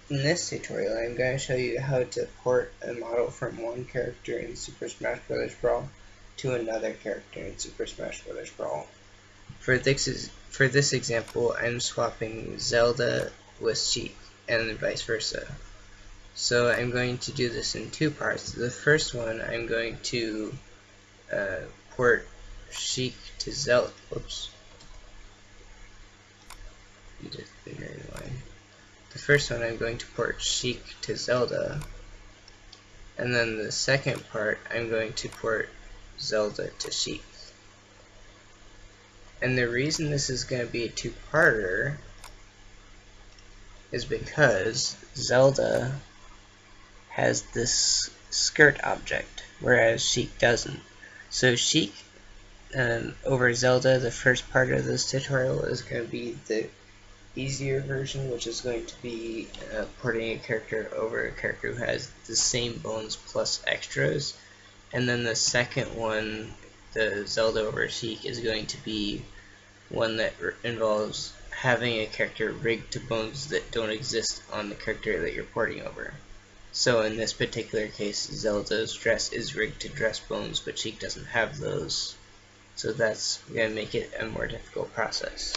In this tutorial, I'm going to show you how to port a model from one character in Super Smash Bros. Brawl to another character in Super Smash Bros. Brawl. For this example, I'm swapping Zelda with Sheik, and vice versa. So I'm going to do this in two parts. The first one, I'm going to port Sheik to Zelda. Whoops. Need a thinner line. The first one, I'm going to port Sheik to Zelda, and then the second part, I'm going to port Zelda to Sheik. And the reason this is going to be a two-parter is because Zelda has this skirt object, whereas Sheik doesn't. So Sheik over Zelda, the first part of this tutorial is going to be the easier version, which is going to be porting a character over a character who has the same bones plus extras. And then the second one, the Zelda over Sheik, is going to be one that involves having a character rigged to bones that don't exist on the character that you're porting over. So in this particular case, Zelda's dress is rigged to dress bones, but Sheik doesn't have those. So that's going to make it a more difficult process.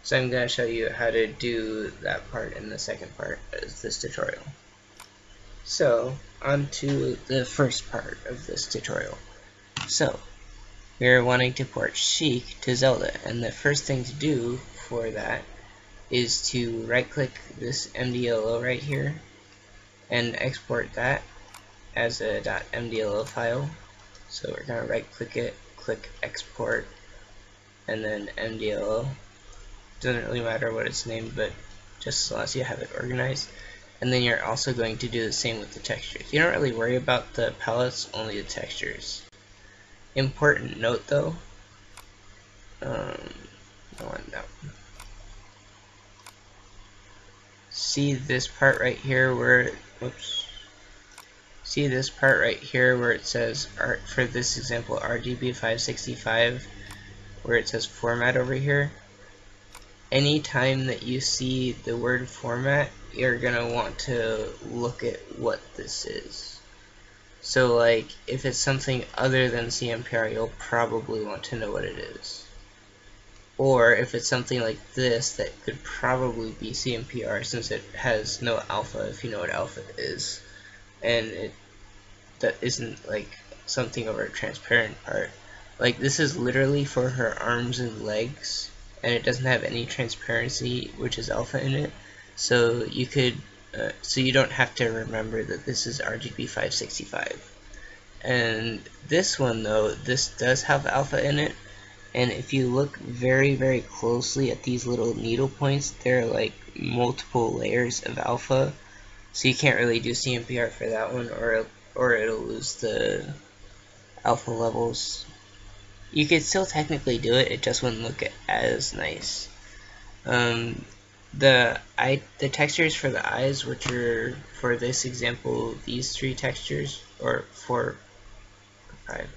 So I'm going to show you how to do that part in the second part of this tutorial. So, on to the first part of this tutorial. So, we're wanting to port Sheik to Zelda, and the first thing to do for that is to right-click this MDLO right here, and export that as a .mdlo file. So we're going to right-click it, click Export, and then MDLO. Doesn't really matter what it's named, but just as long as you have it organized. And then you're also going to do the same with the textures. You don't really worry about the palettes, only the textures. Important note though, see this part right here where, see this part right here where it says, for this example, RGB 565, where it says format over here? Anytime that you see the word format, you're gonna want to look at what this is. So like, if it's something other than CMPR, you'll probably want to know what it is. Or if it's something like this, that could probably be CMPR since it has no alpha, if you know what alpha is. And that isn't like something over a transparent part. Like, this is literally for her arms and legs, and it doesn't have any transparency, which is alpha in it. So you could, so you don't have to remember that this is RGB 565. And this one though, this does have alpha in it. And if you look very, very closely at these little needle points, there are like multiple layers of alpha. So you can't really do CMPR for that one, or it'll lose the alpha levels. You could still technically do it, it just wouldn't look as nice. The textures for the eyes, which are, for this example, these three textures, or 4 or 5,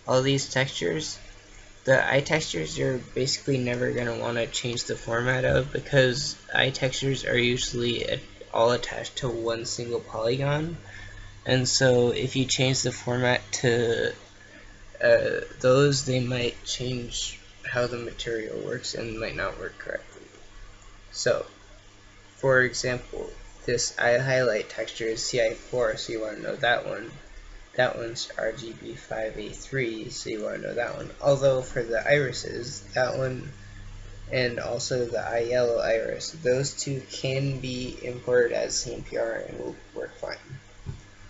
all these textures, the eye textures you're basically never going to want to change the format of, because eye textures are usually all attached to one single polygon, and so if you change the format to those, they might change how the material works and might not work correctly. So, for example, this eye highlight texture is CI4, so you want to know that one. That one's RGB 5A3, so you want to know that one. Although for the irises, that one and also the eye yellow iris, those two can be imported as CMPR and will work fine.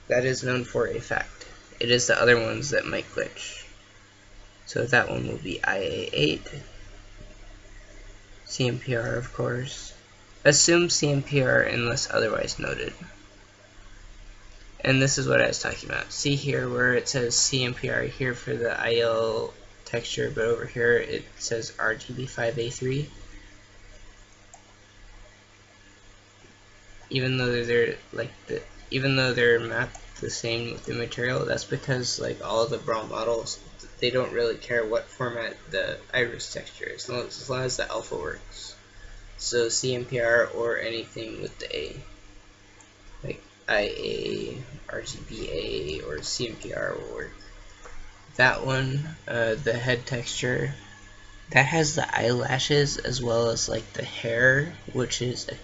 That is known for a fact. It is the other ones that might glitch. So that one will be IA8. CMPR, of course. Assume CMPR unless otherwise noted. And this is what I was talking about. See here where it says CMPR here for the IL texture, but over here it says RGB5A3. Even though they're mapped the same with the material, that's because like all of the Brawl models, they don't really care what format the iris texture is, as long as the alpha works. So CMPR or anything with the A, like IA, RGBA, or CMPR will work. That one, the head texture, that has the eyelashes as well as like the hair, which is a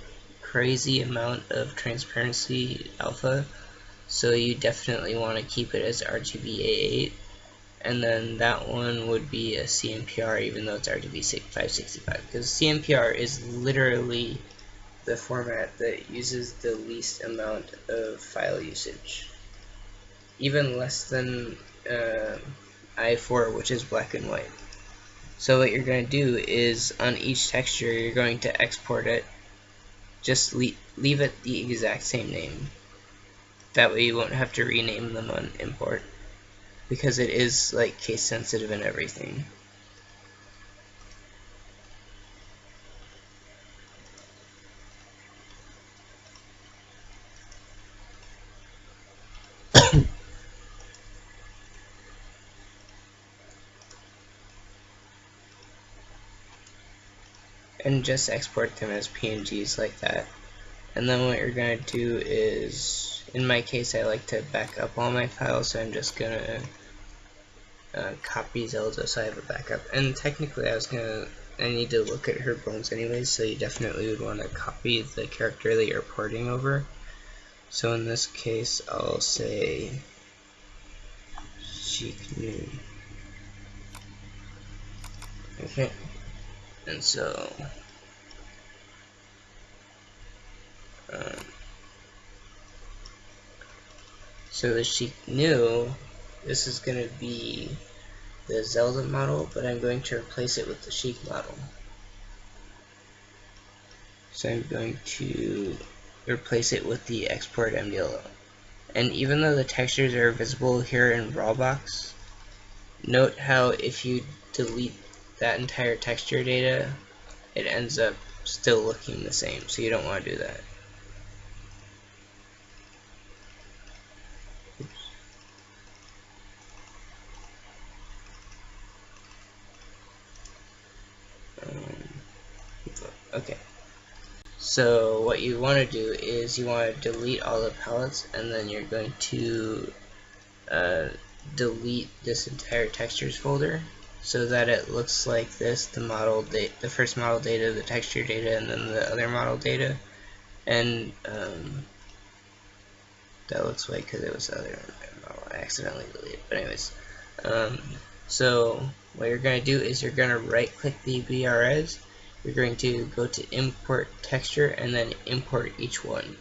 crazy amount of transparency alpha. So you definitely want to keep it as RGBA8. And then that one would be a CMPR, even though it's RGB 565, because CMPR is literally the format that uses the least amount of file usage, even less than I4, which is black and white. So what you're going to do is on each texture you're going to export it, just leave it the exact same name, that way you won't have to rename them on import, because it is like case sensitive and everything. And just export them as PNGs like that. And then what you're going to do is, in my case I like to back up all my files, so I'm just going to copy Zelda so I have a backup. And technically I need to look at her bones anyways, so you definitely would want to copy the character that you're porting over. So in this case I'll say Shiknu. Okay, and so so the Shiknu, this is going to be the Zelda model, but I'm going to replace it with the Sheik model. So I'm going to replace it with the export MDLO. And even though the textures are visible here in Brawlbox, note how if you delete that entire texture data, it ends up still looking the same, so you don't want to do that. Okay. So what you want to do is you want to delete all the palettes, and then you're going to delete this entire textures folder so that it looks like this: the model data, the first model data, the texture data, and then the other model data. And that looks white because it was the other model I accidentally deleted. But anyways, so what you're going to do is you're going to right click the BRS. You're going to go to import texture and then import each one.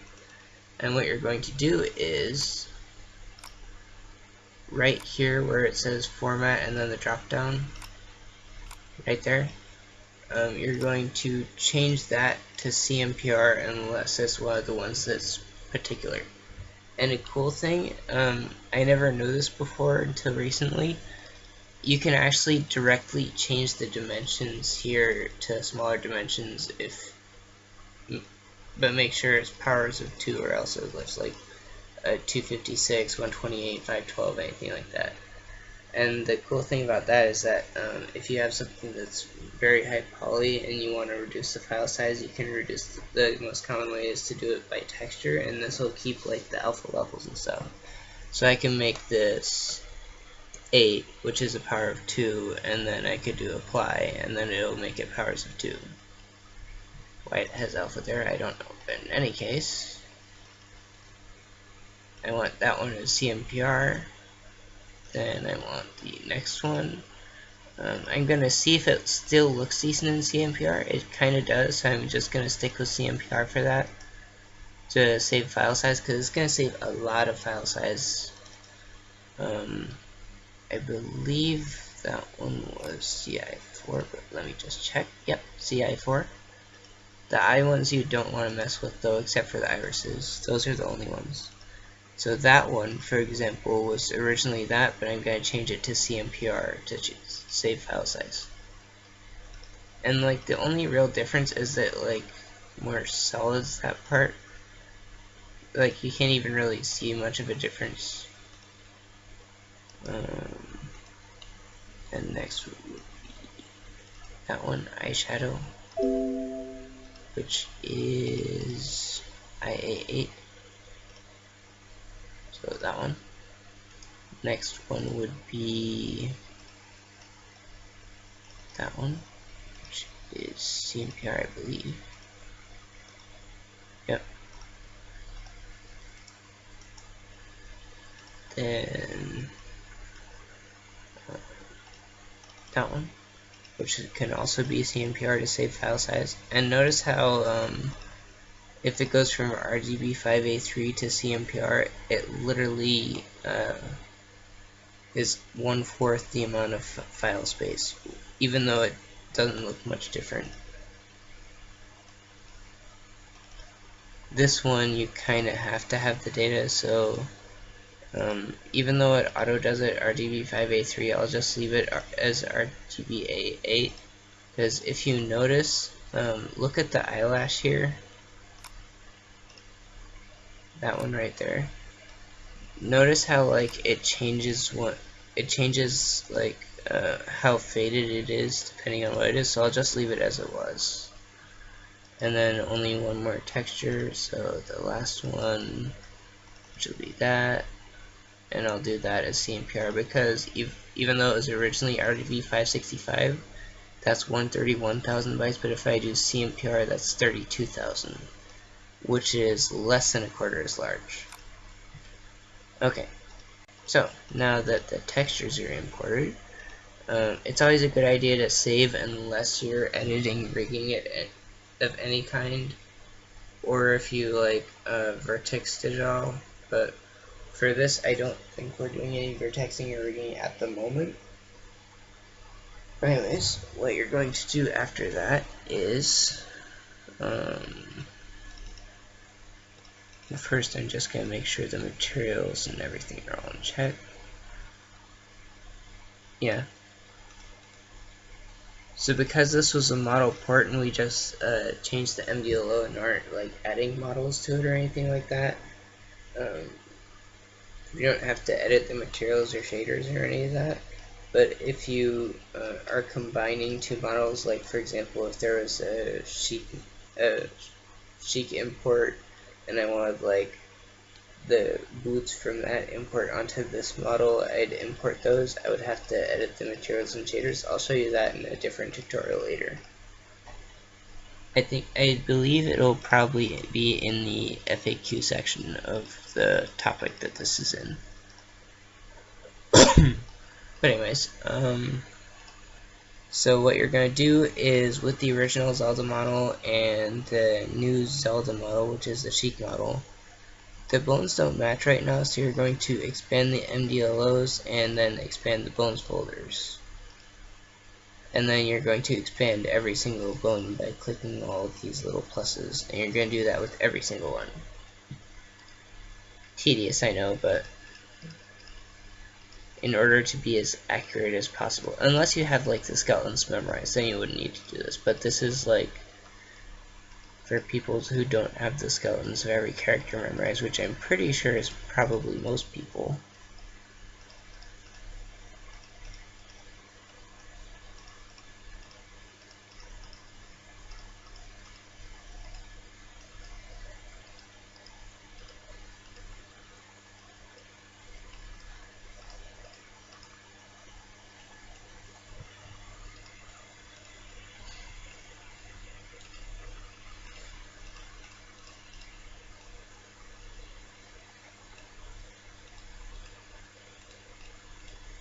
And what you're going to do is right here where it says format and then the drop down, right there, you're going to change that to CMPR unless it's one of the ones that's particular. And a cool thing, I never knew this before until recently, you can actually directly change the dimensions here to smaller dimensions, but make sure it's powers of 2 or else it looks like 256, 128, 512, anything like that. And the cool thing about that is that if you have something that's very high poly and you want to reduce the file size, you can reduce the most common way is to do it by texture, and this will keep like the alpha levels and stuff. So I can make this 8, which is a power of 2, and then I could do apply, and then it'll make it powers of 2. Why it has alpha there, I don't know, but in any case, I want that one as CMPR. Then I want the next one. I'm going to see if it still looks decent in CMPR. It kind of does, so I'm just going to stick with CMPR for that to save file size, because it's going to save a lot of file size. I believe that one was CI4, but let me just check. Yep, CI4. The I ones you don't want to mess with though, except for the irises. Those are the only ones. So that one, for example, was originally that, but I'm going to change it to CMPR to save file size. And like the only real difference is that like more solids, that part, like you can't even really see much of a difference. And next would be that one, eyeshadow. which is IA8. So that one. Next one would be that one, which is CMPR, I believe. Yep. Then that one, which can also be CMPR to save file size. And notice how if it goes from RGB5A3 to CMPR, it literally is 1/4 the amount of file space, even though it doesn't look much different. This one you kind of have to have the data, so even though it auto does it RGB5A3, I'll just leave it as RGBA8, because if you notice, look at the eyelash here, that one right there. Notice how like it changes like how faded it is depending on what it is, so I'll just leave it as it was. And then only one more texture, so the last one, which will be that, and I'll do that as CMPR, because even though it was originally RGB565, that's 131,000 bytes, but if I do CMPR, that's 32,000, which is less than a quarter as large. Okay, so now that the textures are imported, it's always a good idea to save unless you're editing rigging it of any kind, or if you like Vertex did it all, but for this I don't think we're doing any vertexing or rigging at the moment. Anyways, what you're going to do after that is first I'm just going to make sure the materials and everything are all in check. Yeah. So because this was a model port and we just changed the MDLO and aren't like adding models to it or anything like that, you don't have to edit the materials or shaders or any of that. But if you are combining two models, like for example, if there was a Chic import and I wanted like the boots from that import onto this model, I'd import those. I would have to edit the materials and shaders. I'll show you that in a different tutorial later. I believe it'll probably be in the FAQ section of the topic that this is in. But anyways, so what you're going to do is with the original Zelda model and the new Zelda model, which is the Chic model, the bones don't match right now, so you're going to expand the MDLOs and then expand the bones folders. And then you're going to expand every single bone by clicking all of these little pluses, and you're going to do that with every single one. Tedious, I know, but in order to be as accurate as possible. Unless you have like the skeletons memorized, then you wouldn't need to do this, but this is like for people who don't have the skeletons of every character memorized, which I'm pretty sure is probably most people.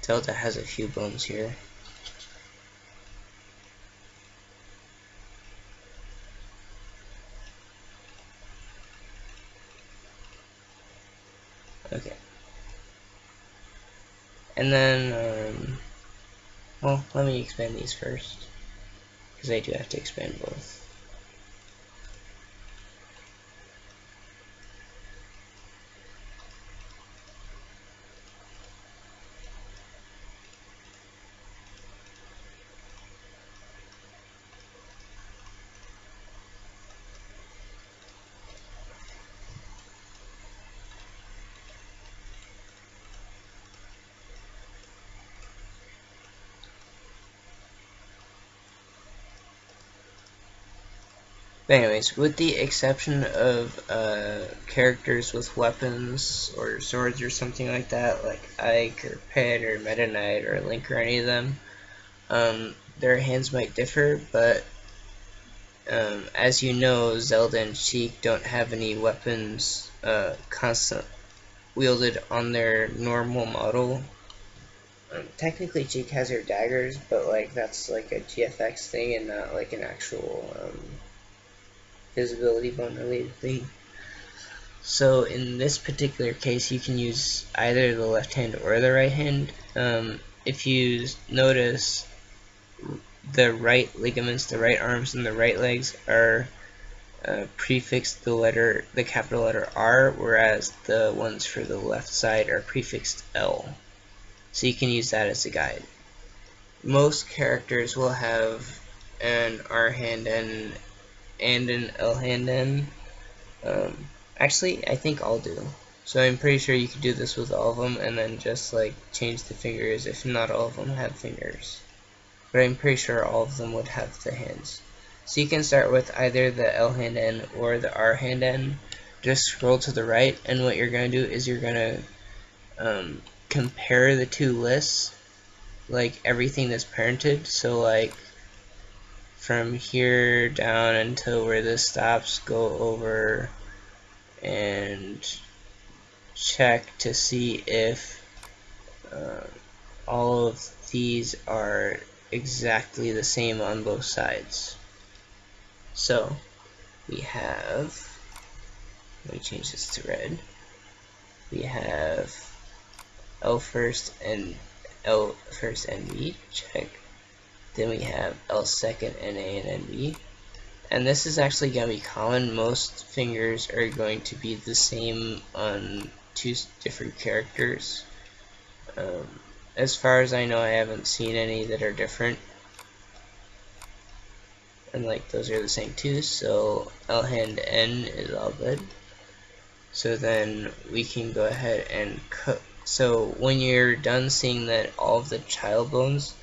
Zelda has a few bones here. Okay. And then, well, let me expand these first, because I do have to expand both. But anyways, with the exception of characters with weapons or swords or something like that, like Ike or Pet or Meta Knight or Link or any of them, their hands might differ, but as you know, Zelda and Sheik don't have any weapons constant wielded on their normal model. Technically, Sheik has her daggers, but like that's like a GFX thing and not like an actual visibility bone related thing. So in this particular case, you can use either the left hand or the right hand. If you notice, the right ligaments, the right arms, and the right legs are prefixed the capital letter R, whereas the ones for the left side are prefixed L. So you can use that as a guide. Most characters will have an R hand and an L hand end. Actually, I think all do. So I'm pretty sure you could do this with all of them and then just like change the fingers if not all of them have fingers. But I'm pretty sure all of them would have the hands. So you can start with either the L hand end or the R hand end. Just scroll to the right, and what you're going to do is you're going to compare the two lists, like everything that's parented. So like from here down until where this stops, go over and check to see if all of these are exactly the same on both sides. So we have, let me change this to red, we have L first and B, check. Then we have L second and A and NB. And this is actually going to be common. Most fingers are going to be the same on two different characters. As far as I know, I haven't seen any that are different. And like those are the same too, so L hand N is all good. So then we can go ahead and cut. So when you're done seeing that all of the child bones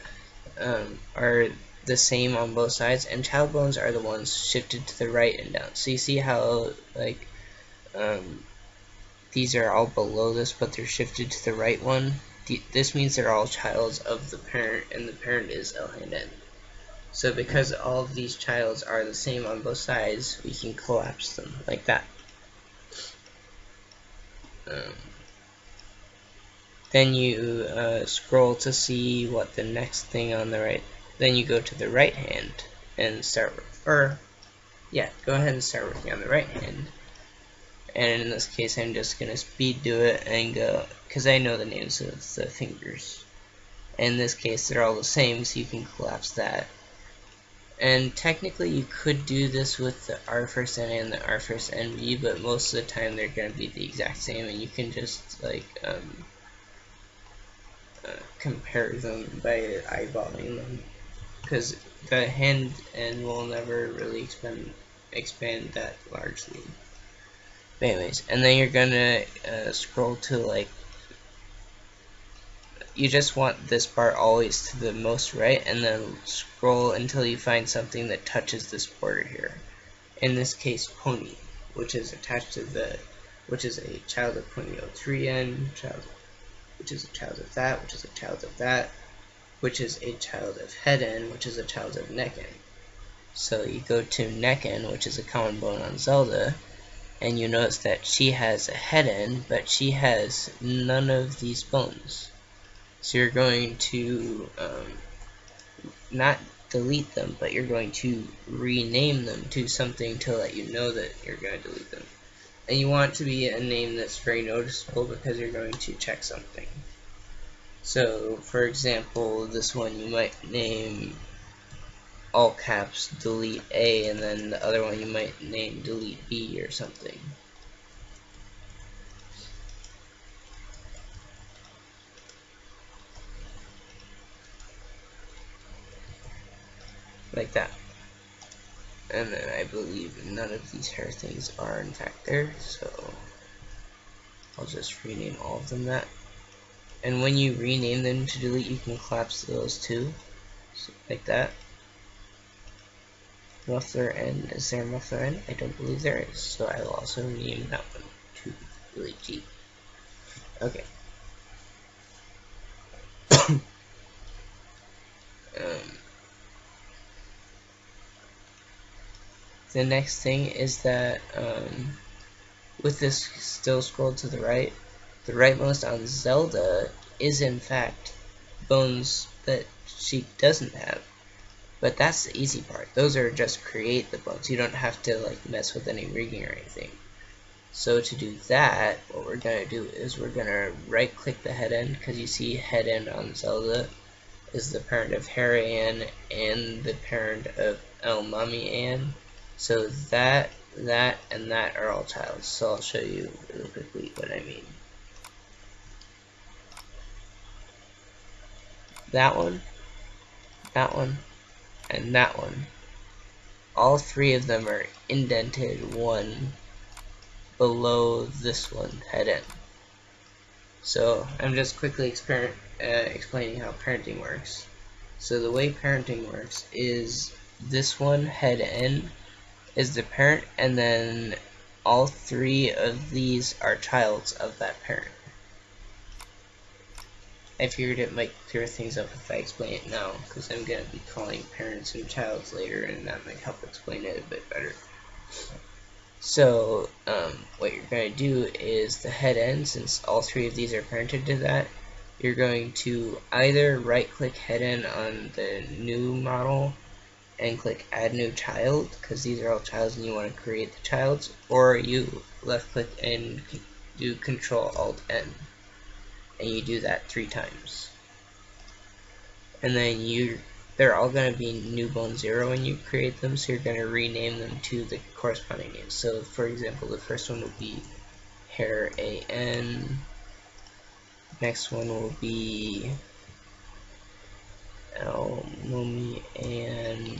are the same on both sides, and child bones are the ones shifted to the right and down. So you see how like these are all below this, but they're shifted to the right one. This means they're all childs of the parent, and the parent is L hand N. So because all of these childs are the same on both sides, we can collapse them like that. Then you scroll to see what the next thing on the right. Then you go to the right hand and start, go ahead and start working on the right hand. And in this case, I'm just gonna speed do it and go, because I know the names of the fingers. In this case, they're all the same, so you can collapse that. And technically, you could do this with the R first N and the R first NB, but most of the time they're gonna be the exact same, and you can just like compare them by eyeballing them, because the hand end will never really expand that largely. But anyways, and then you're gonna scroll to like, you just want this bar always to the most right, and then scroll until you find something that touches this border here. In this case, Pony, which is attached to which is a child of Pony 03N, which is a child of that, which is a child of that, which is a child of head end, which is a child of neck end. So you go to neck end, which is a common bone on Zelda, and you notice that she has a head end, but she has none of these bones. So you're going to not delete them, but you're going to rename them to something to let you know that you're going to delete them. And you want it to be a name that's very noticeable because you're going to check something. So, for example, this one you might name all caps delete A, and then the other one you might name delete B or something. Like that. And then I believe none of these hair things are in fact there, so I'll just rename all of them that. And when you rename them to delete, you can collapse those too, so like that. muffler N. Is there a muffler N? I don't believe there is, so I will also rename that one to Willie G. Okay. The next thing is that with this still scroll to the rightmost on Zelda is in fact bones that she doesn't have. But that's the easy part. Those are just create the bones. You don't have to like mess with any rigging or anything. So to do that, what we're going to do is we're going to right click the head end, because you see head end on Zelda is the parent of Harry Ann and the parent of El Mami Ann. So that, and that are all childs. So I'll show you really quickly what I mean. That one, and that one. All three of them are indented one below this one, head end. So I'm just quickly explaining how parenting works. So the way parenting works is this one, head end, is the parent, and then all three of these are childs of that parent. I figured it might clear things up if I explain it now, because I'm going to be calling parents and childs later, and that might help explain it a bit better. So what you're going to do is the head end, since all three of these are parented to that, you're going to either right click head end on the new model and click add new child, because these are all childs and you want to create the childs, or you left click and do Control Alt N, and you do that 3 times. And then they're all going to be new bone 0 when you create them, so you're going to rename them to the corresponding names. So for example, the first one will be Hair AN, next one will be El Mumi and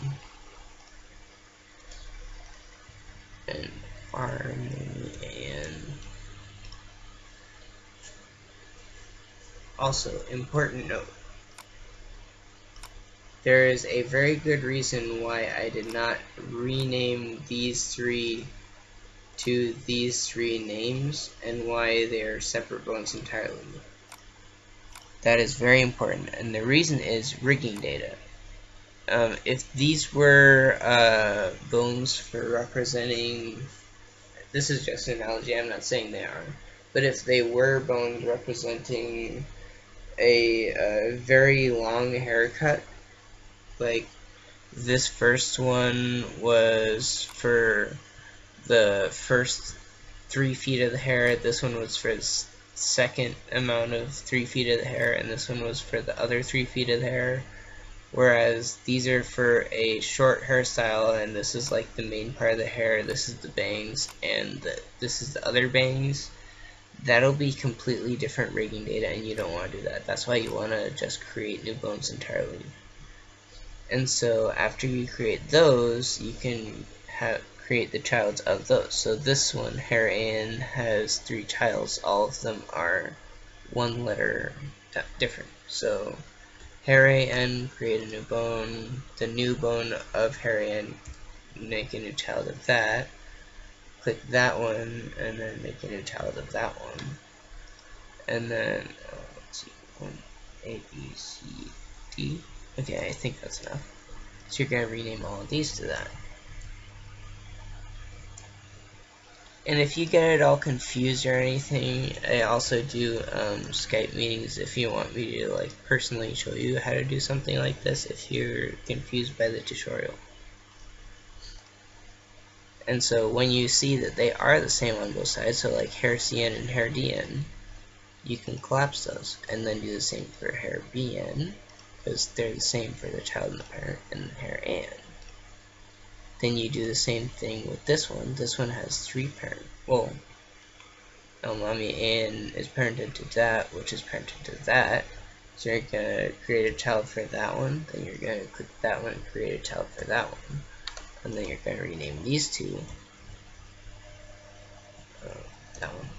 Army and also important note. There is a very good reason why I did not rename these 3 to these 3 names and why they are separate bones entirely. That is very important, and the reason is rigging data. If these were bones for representing, this is just an analogy, I'm not saying they are, but if they were bones representing a very long haircut, like this first one was for the first 3 feet of the hair, this one was for the second amount of 3 feet of the hair, and this one was for the other 3 feet of the hair, whereas these are for a short hairstyle, and this is like the main part of the hair, this is the bangs, and this is the other bangs. That'll be completely different rigging data, and you don't want to do that. That's why you want to just create new bones entirely. And so after you create those, you can create the childs of those. So this one, Hair Ann, has 3 childs. All of them are 1 letter different. So Hair Ann, create a new bone. The new bone of Hair Ann, make a new child of that. Click that one, and then make a new child of that one. And then, let's see, 1, A, B, C, D. Okay, I think that's enough. So you're going to rename all of these to that. And if you get it all confused or anything, I also do Skype meetings if you want me to like personally show you how to do something like this if you're confused by the tutorial. And so when you see that they are the same on both sides, so like hair CN and hair DN, you can collapse those and then do the same for hair BN, because they're the same for the child and the parent, and hair AN. Then you do the same thing with this one. This one has 3 parents. Well, El Mami Ann is parented to that, which is parented to that. So you're going to create a child for that one, then you're going to click that one and create a child for that one. And then you're going to rename these 2. That one.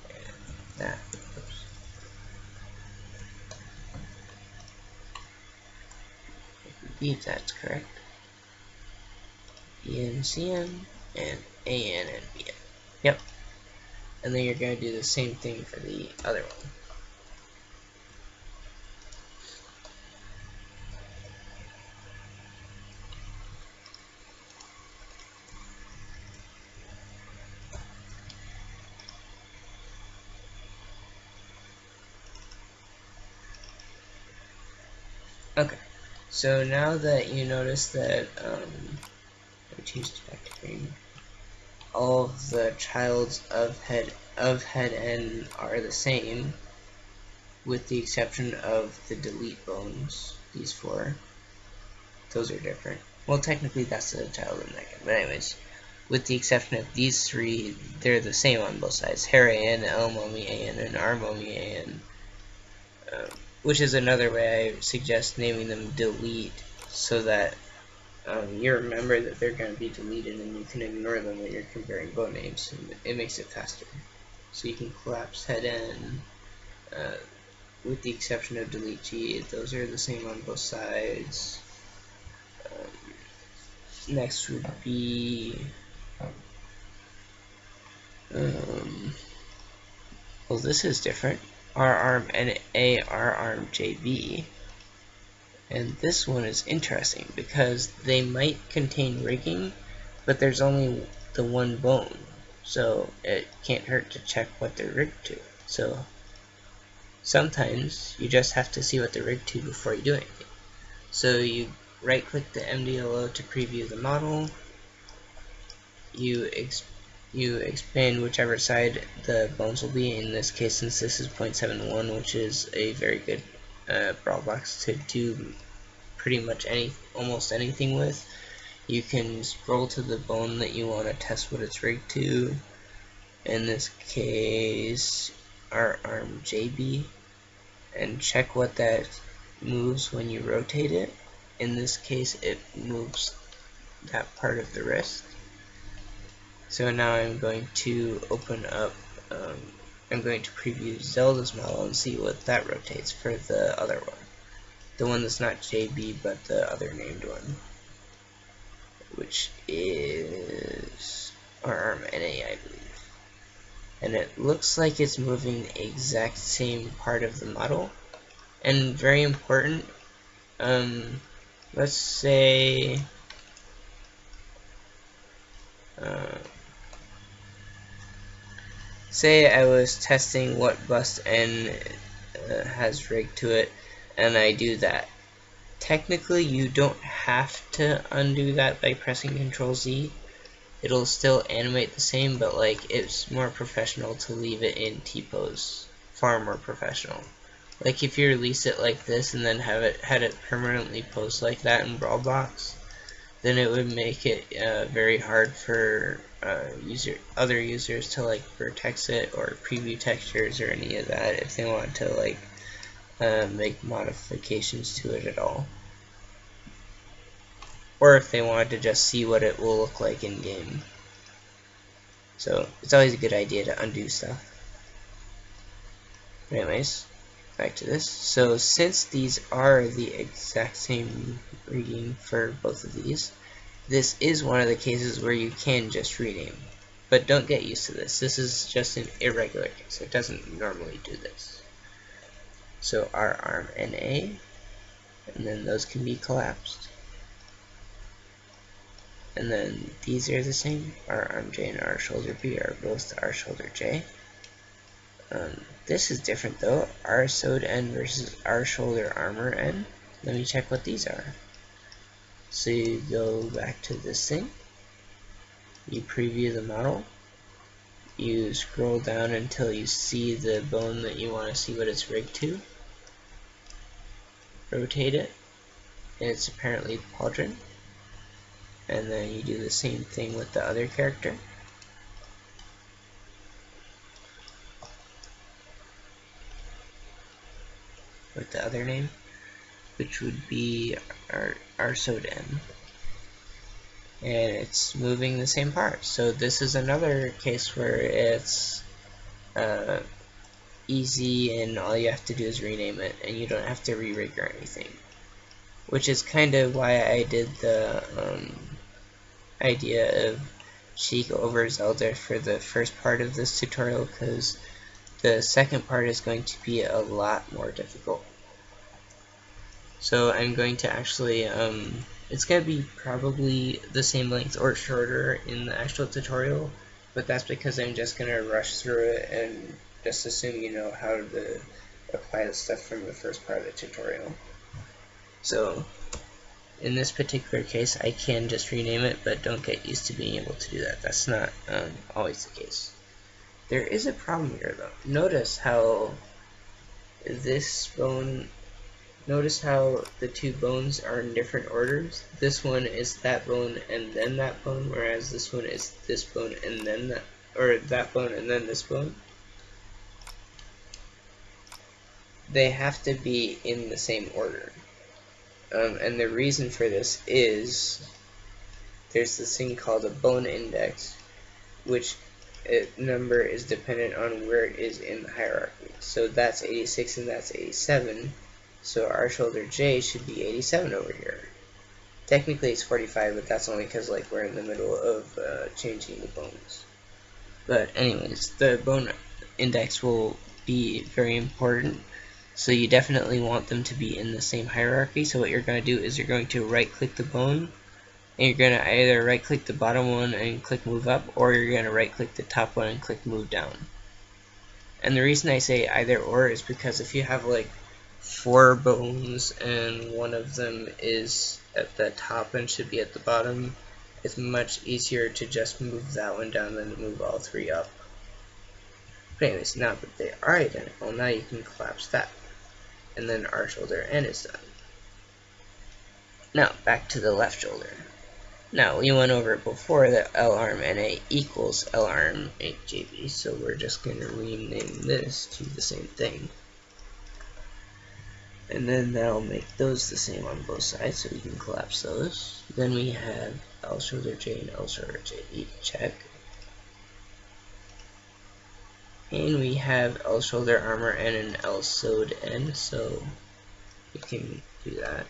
And that. believe that's correct. ENCN and AN and BN. Yep. And then you're going to do the same thing for the other one. Okay, so now that you notice that, let me change this back to green, all of the childs of head N are the same, with the exception of the delete bones, these four. Those are different. Well, technically that's the child of neck, but anyways, with the exception of these three, they're the same on both sides. Hair AN, L mommy AN, and R mommy AN. Which is another way I suggest naming them delete, so that you remember that they're going to be deleted and you can ignore them when you're comparing bone names, and it makes it faster. So you can collapse head N, with the exception of delete G, those are the same on both sides. Next would be, well, this is different. R arm NA, R arm JB. And this one is interesting because they might contain rigging, but there's only the one bone, so it can't hurt to check what they're rigged to. So sometimes you just have to see what they're rigged to before you do anything. So you right click the MDLO to preview the model, you expand whichever side the bones will be. In this case, since this is 0.71, which is a very good Brawl box to do pretty much almost anything with, you can scroll to the bone that you want to test what it's rigged to. In this case, our arm JB, and check what that moves when you rotate it. In this case, it moves that part of the wrist. So now I'm going to open up, I'm going to preview Zelda's model and see what that rotates for the other one. The one that's not JB, but the other named one, which is our arm NA, I believe. And it looks like it's moving the exact same part of the model. And very important, let's say, say I was testing what bust N has rigged to it, and I do that. Technically, you don't have to undo that by pressing Ctrl Z. It'll still animate the same, but like it's more professional to leave it in T-pose. Far more professional. Like if you release it like this and then had it permanently pose like that in Brawl box, then it would make it very hard for other users to like Vertex it or preview textures or any of that if they want to like make modifications to it at all, or if they wanted to just see what it will look like in game. So it's always a good idea to undo stuff. Anyways, back to this. So since these are the exact same rigging for both of these, this is one of the cases where you can just rename. But don't get used to this. This is just an irregular case. It doesn't normally do this. So our arm NA, and then those can be collapsed. And then these are the same. Our arm J and our shoulder B are both our shoulder J. This is different though. Our sewed N versus our shoulder armor N. Let me check what these are. So you go back to this thing. You preview the model. You scroll down until you see the bone that you want to see what it's rigged to. Rotate it. And it's apparently pauldron. And then you do the same thing with the other character. With the other name, which would be our sewed N. And it's moving the same part. So this is another case where it's easy and all you have to do is rename it and you don't have to re-rig or anything. which is kind of why I did the idea of Sheik over Zelda for the first part of this tutorial, because the second part is going to be a lot more difficult. So I'm going to actually, it's going to be probably the same length or shorter in the actual tutorial, but that's because I'm just going to rush through it and just assume you know how to apply the stuff from the first part of the tutorial. So in this particular case, I can just rename it, but don't get used to being able to do that. That's not always the case. There is a problem here though. Notice how notice how the two bones are in different orders. This one is that bone and then that bone, whereas this one is this bone and then that, or that bone and then this bone. They have to be in the same order. And the reason for this is there's this thing called a bone index, which number is dependent on where it is in the hierarchy. So that's 86 and that's 87. So our shoulder J should be 87 over here. Technically it's 45, but that's only because like we're in the middle of changing the bones. But anyways, the bone index will be very important. So you definitely want them to be in the same hierarchy. So what you're going to do is you're going to right click the bone, and you're going to either right click the bottom one and click move up, or you're going to right click the top one and click move down. And the reason I say either or is because if you have like 4 bones and one of them is at the top and should be at the bottom, it's much easier to just move that one down than to move all 3 up. But anyways, now that they are identical, now you can collapse that. And then our shoulder N is done. Now back to the left shoulder. Now we went over before that L arm NA equals L arm 8JB, so we're just going to rename this to the same thing. And then that'll make those the same on both sides, so we can collapse those. Then we have L shoulder J and L shoulder JB, check. And we have L shoulder armor N and L sewed N, so we can do that.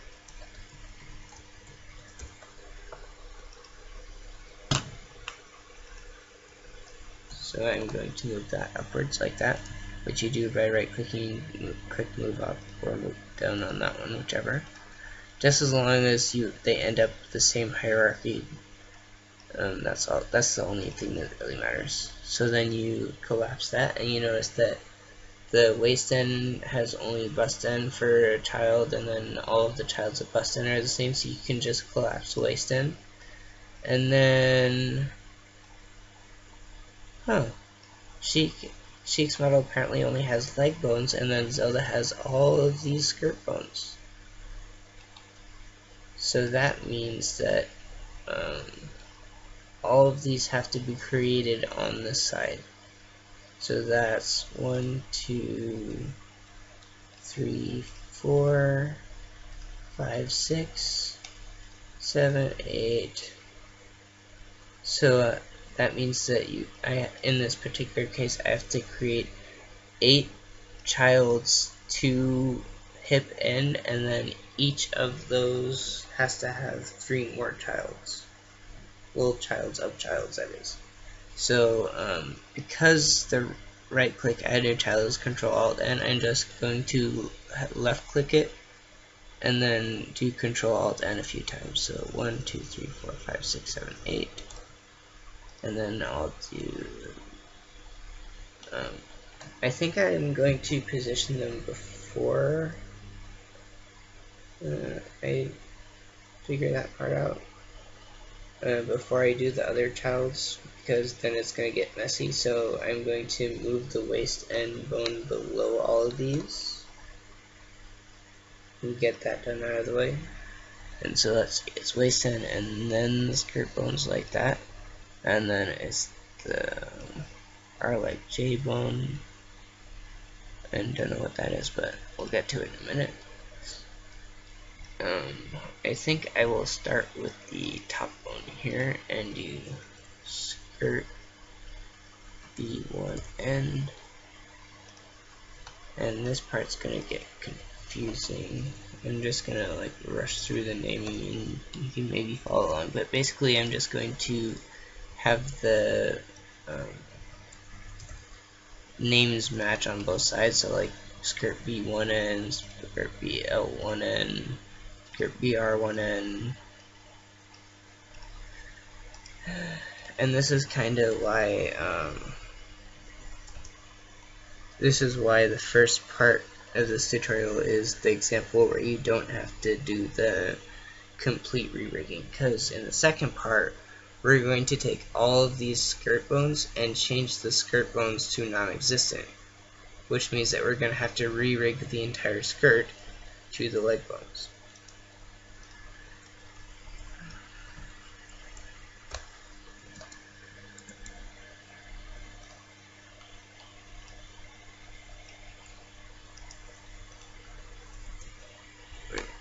So I'm going to move that upwards like that, which you do by right clicking, click move up or move down on that one, whichever. Just as long as they end up the same hierarchy. That's all. That's the only thing that really matters. So then you collapse that, and you notice that the waist end has only bust end for a child, and then all of the child's at bust end are the same. So you can just collapse waist end, and then Sheik's model apparently only has leg bones, and then Zelda has all of these skirt bones. So that means that all of these have to be created on this side. So that's 1, 2, 3, 4, 5, 6, 7, 8. So that means that in this particular case, I have to create 8 childs to hip end, and then each of those has to have 3 more childs. Well, childs of childs, that is. So because the right click add new child is Control Alt N, I'm just going to left click it and then do Control Alt N a few times. So 1, 2, 3, 4, 5, 6, 7, 8, and then I'll do. I think I'm going to position them before I figure that part out. Before I do the other childs, because then it's going to get messy. So I'm going to move the waist end bone below all of these and get that done out of the way. And so let's see, it's waist end and then the skirt bones like that, and then it's our like J bone, and don't know what that is, but we'll get to it in a minute. I think I will start with the top bone here and do skirt B1 end, and this part's gonna get confusing. I'm just gonna like rush through the naming and you can maybe follow along, but basically I'm just going to have the names match on both sides, so like skirt B1N, skirt BL1N, skirt BR1N, and this is kind of why the first part of this tutorial is the example where you don't have to do the complete re-rigging, because in the second part we're going to take all of these skirt bones and change the skirt bones to non-existent, which means that we're going to have to re-rig the entire skirt to the leg bones.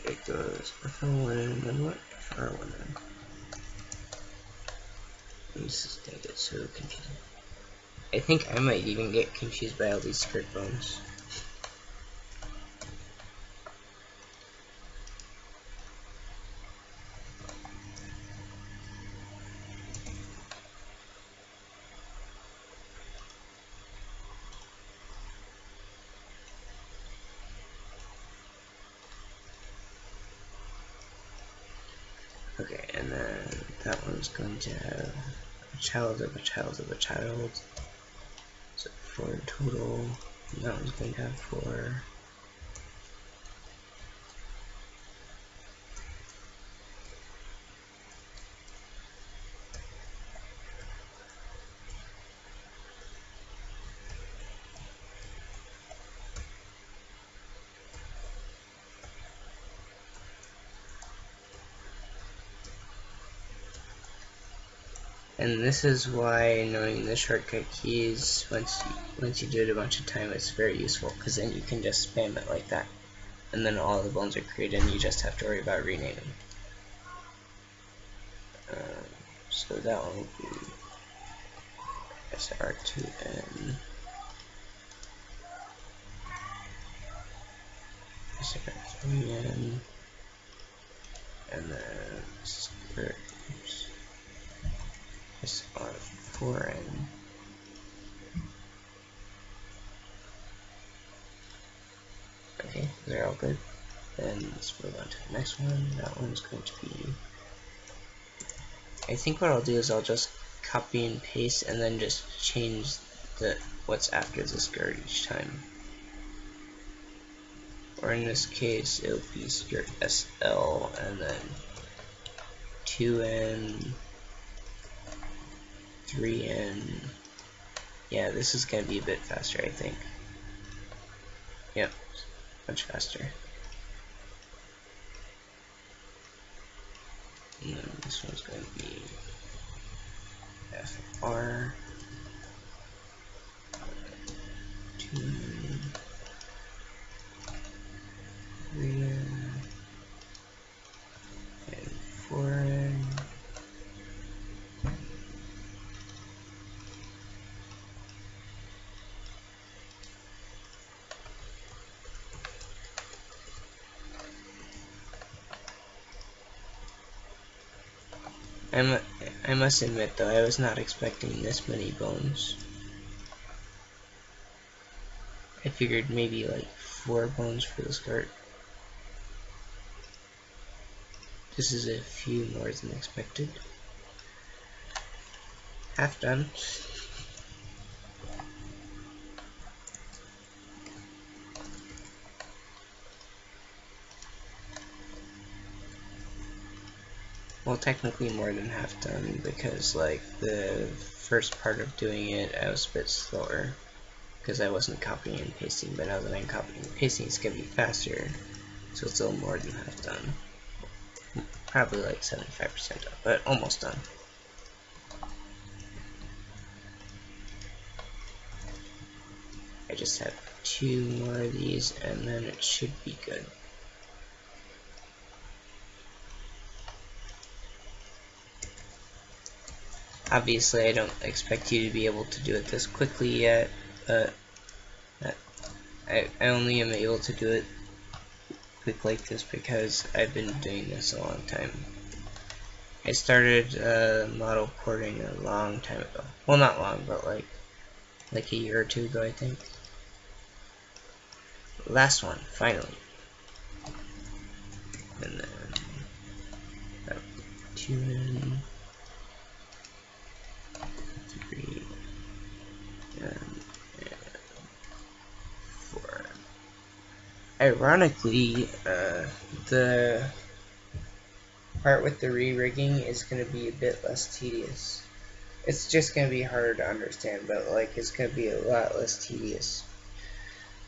It goes FL1 and then what? FR1. This is going to get so confusing. I think I might even get confused by all these skirt bones. Okay, and then that one's going to have a child of a child of a child. So 4 in total. And that one's going to have 4. And this is why knowing the shortcut keys, once you do it a bunch of times, it's very useful, because then you can just spam it like that, and then all the bones are created, and you just have to worry about renaming. So that one will be SR2N, SR3N, and then skirt. SR4N. Okay, they're all good. Then let's move on to the next one. That one's going to be, I think what I'll do is I'll just copy and paste and then just change what's after the skirt each time. Or in this case, it'll be skirt SL and then 2N, 3N. Yeah, this is going to be a bit faster, I think. Yep, much faster. And then this one's going to be FR, 2N, 3N, and 4N. I must admit though, I was not expecting this many bones. I figured maybe like 4 bones for the skirt. This is a few more than expected. Half done. Well, technically more than half done, because like the first part of doing it I was a bit slower because I wasn't copying and pasting, but now that I'm copying and pasting it's gonna be faster, so it's still more than half done. Probably like 75% done, but almost done. I just have 2 more of these and then it should be good. Obviously, I don't expect you to be able to do it this quickly yet, but I only am able to do it quick like this because I've been doing this a long time. I started model porting a long time ago. Well, not long, but like a year or two ago, I think. Last one, finally. And then 2 in, 3, and 4. Ironically, the part with the re-rigging is going to be a bit less tedious. It's just going to be harder to understand, but like it's going to be a lot less tedious.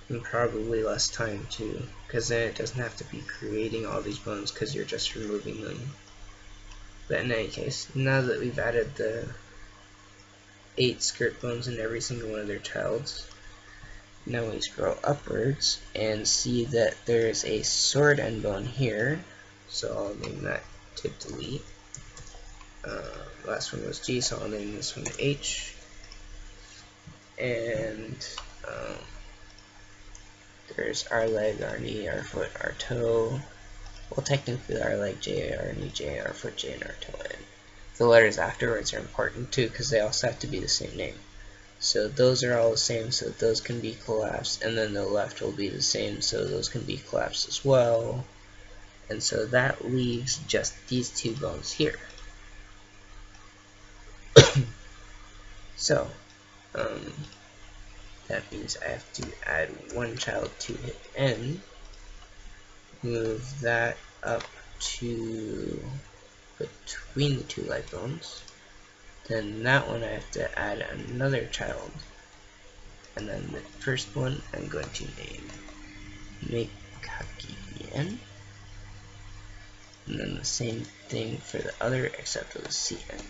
And probably less time too, because then it doesn't have to be creating all these bones because you're just removing them. But in any case, now that we've added the 8 skirt bones in every single one of their childs, now we scroll upwards and see that there's a sword end bone here, so I'll name that to delete. Last one was G, so I'll name this one H. And there's our leg, our knee, our foot, our toe. Well, technically our leg J, our knee J, our foot J, and our toe N. The letters afterwards are important too because they also have to be the same name. So those are all the same, so those can be collapsed, and then the left will be the same, so those can be collapsed as well. And so that leaves just these 2 bones here. So, that means I have to add 1 child to hit N, move that up to between the 2 leg bones, then that one I have to add another child, and then the first one I'm going to name Mekakien, and then the same thing for the other except for the CN.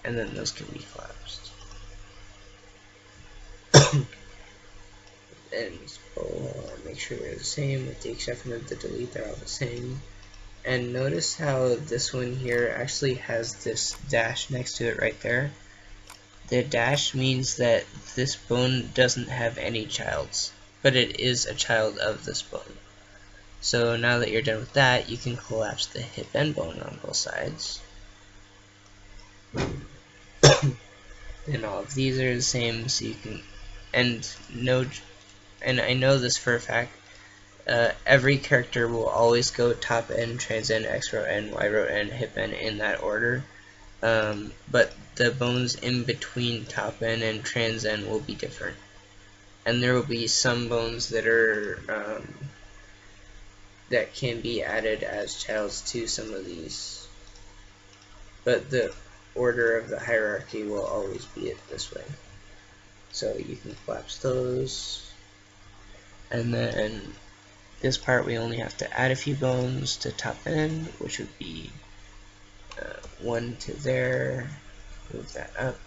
And then those can be collapsed. And make sure they're the same, with the exception of the delete, they're all the same. And notice how this one here actually has this dash next to it right there. The dash means that this bone doesn't have any childs, but it is a child of this bone. So now that you're done with that, you can collapse the hip and bone on both sides. And all of these are the same, so you can, and I know this for a fact, every character will always go top N, trans N, X row N, Y row N, hip N in that order, but the bones in between top N and trans N will be different. And there will be some bones that are that can be added as childs to some of these, but the order of the hierarchy will always be it this way. So you can collapse those, and then this part we only have to add a few bones to top N, which would be 1 to there, move that up,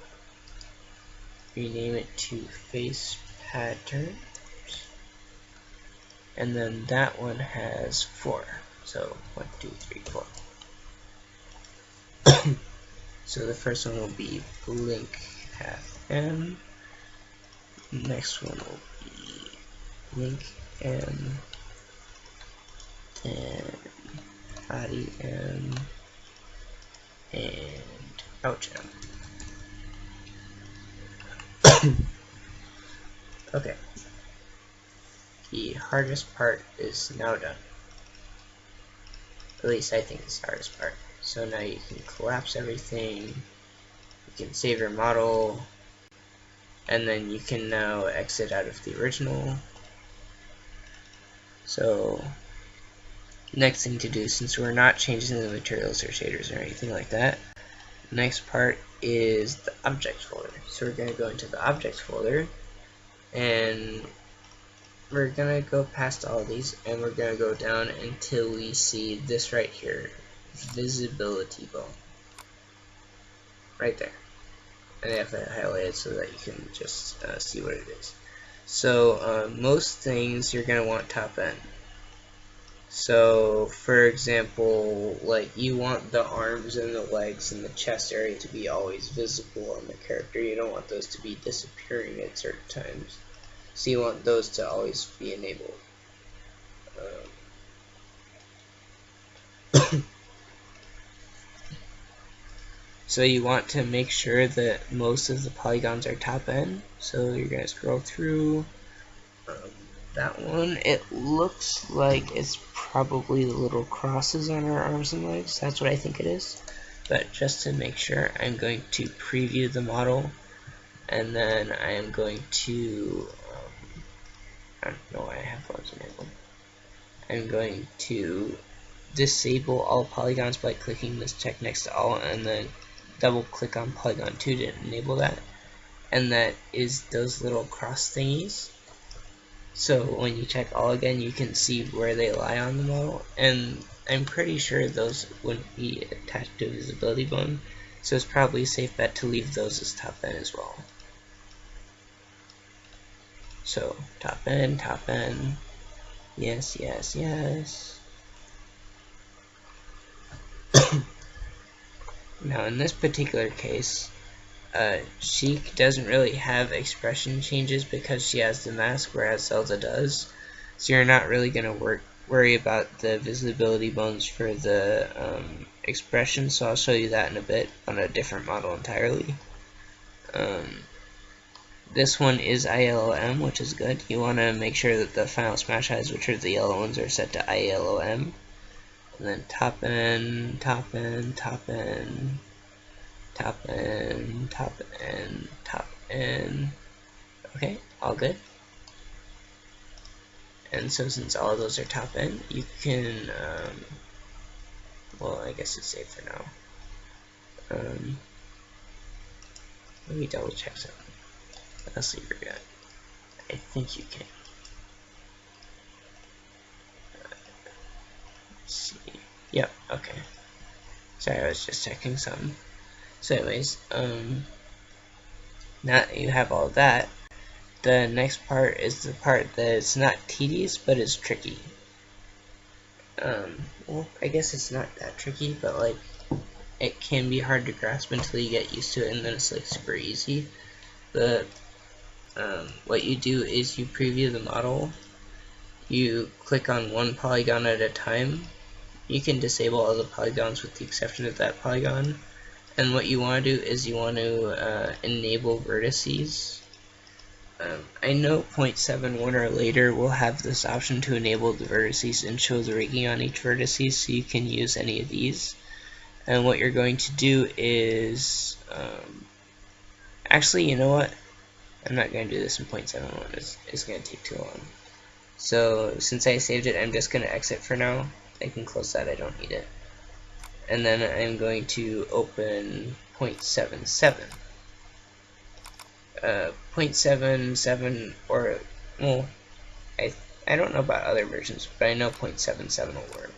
rename it to face patterns, and then that one has 4, so 1, 2, 3, 4. So the first one will be blink half M, next one will be blink M, then body M, and ouch M. Okay, the hardest part is now done. At least I think it's the hardest part. So now you can collapse everything, you can save your model, and then you can now exit out of the original. So next thing to do, since we're not changing the materials or shaders or anything like that, next part is the objects folder. So we're going to go into the objects folder, and we're going to go past all these, and we're going to go down until we see this right here, visibility bone, right there. And I have that highlighted so that you can just see what it is. So most things you're going to want top N. So, for example, like you want the arms and the legs and the chest area to be always visible on the character. You don't want those to be disappearing at certain times. So you want those to always be enabled. So you want to make sure that most of the polygons are top end. So you're going to scroll through that one. It looks like it's probably the little crosses on our arms and legs. That's what I think it is. But just to make sure, I'm going to preview the model, and then I am going to, I don't know why I have those enabled. I'm going to disable all polygons by clicking this check next to all, and then double click on polygon 2 to enable that. And that is those little cross thingies. So when you check all again, you can see where they lie on the model, and I'm pretty sure those wouldn't be attached to a visibility bone, so it's probably a safe bet to leave those as top end as well. So top end, yes, yes, yes. Now in this particular case, she doesn't really have expression changes because she has the mask, whereas Zelda does. So you're not really going to worry about the visibility bones for the expression, so I'll show you that in a bit on a different model entirely. This one is ILOM, which is good. You want to make sure that the final smash eyes, which are the yellow ones, are set to ILOM. And then top end, top end, top end, top end, top end, top end. Okay, all good. And so since all of those are top end, you can, well, I guess it's safe for now. Let me double check something. Let's see where you're at. I think you can. Let's see. Yep, okay. Sorry, I was just checking something. So anyways, now that you have all that, the next part is the part that is not tedious, but is tricky. Well, I guess it's not that tricky, but like, it can be hard to grasp until you get used to it, and then it's like super easy. But what you do is you preview the model, you click on one polygon at a time. You can disable all the polygons with the exception of that polygon. And what you want to do is you want to enable vertices. I know 0.71 or later will have this option to enable the vertices and show the rigging on each vertices, so you can use any of these. And what you're going to do is, actually, you know what? I'm not going to do this in 0.71. It's going to take too long. So since I saved it, I'm just going to exit for now. I can close that. I don't need it. And then I'm going to open 0.77. 0.77, or, well, I don't know about other versions, but I know 0.77 will work.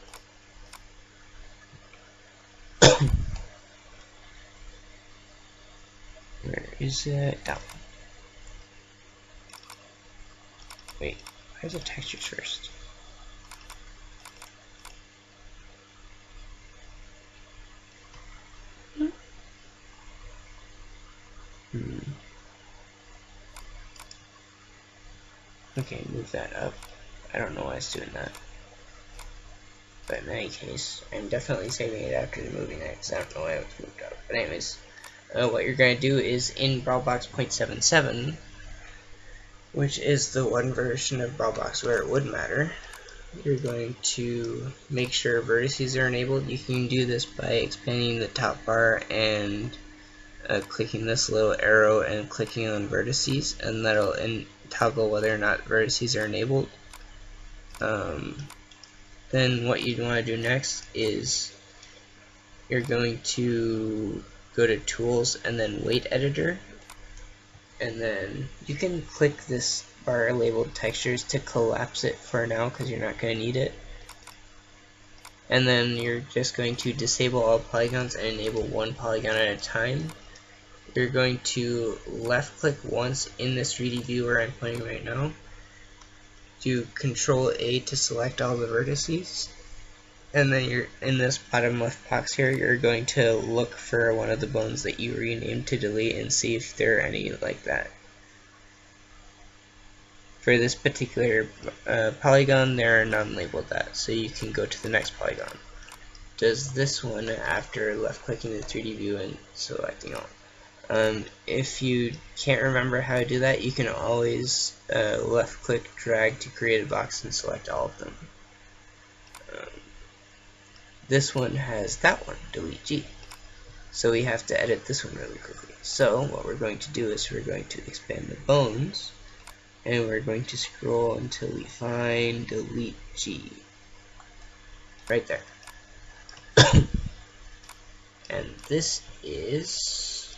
Where is it? Down. Wait, where's the textures first? Okay, move that up. I don't know why it's doing that. But in any case, I'm definitely saving it after the moving it, because I don't know why it was moved up. But anyways, what you're going to do is in Brawlbox 0.77, which is the one version of Brawlbox where it would matter, you're going to make sure vertices are enabled. You can do this by expanding the top bar and clicking this little arrow and clicking on vertices, and that'll toggle whether or not vertices are enabled. Then what you'd want to do next is you're going to go to Tools and then Weight Editor, and then you can click this bar labeled Textures to collapse it for now because you're not going to need it. And then you're just going to disable all polygons and enable one polygon at a time. You're going to left click once in this 3D view where I'm pointing right now. do Control A to select all the vertices, and then you're in this bottom left box here, you're going to look for one of the bones that you renamed to delete and see if there are any like that. For this particular polygon, there are none labeled that, so you can go to the next polygon. Does this one after left clicking the 3D view and selecting all. If you can't remember how to do that, you can always left click drag to create a box and select all of them. This one has that one, delete G. So we have to edit this one really quickly. So what we're going to do is we're going to expand the bones, and we're going to scroll until we find delete G. Right there. And this is,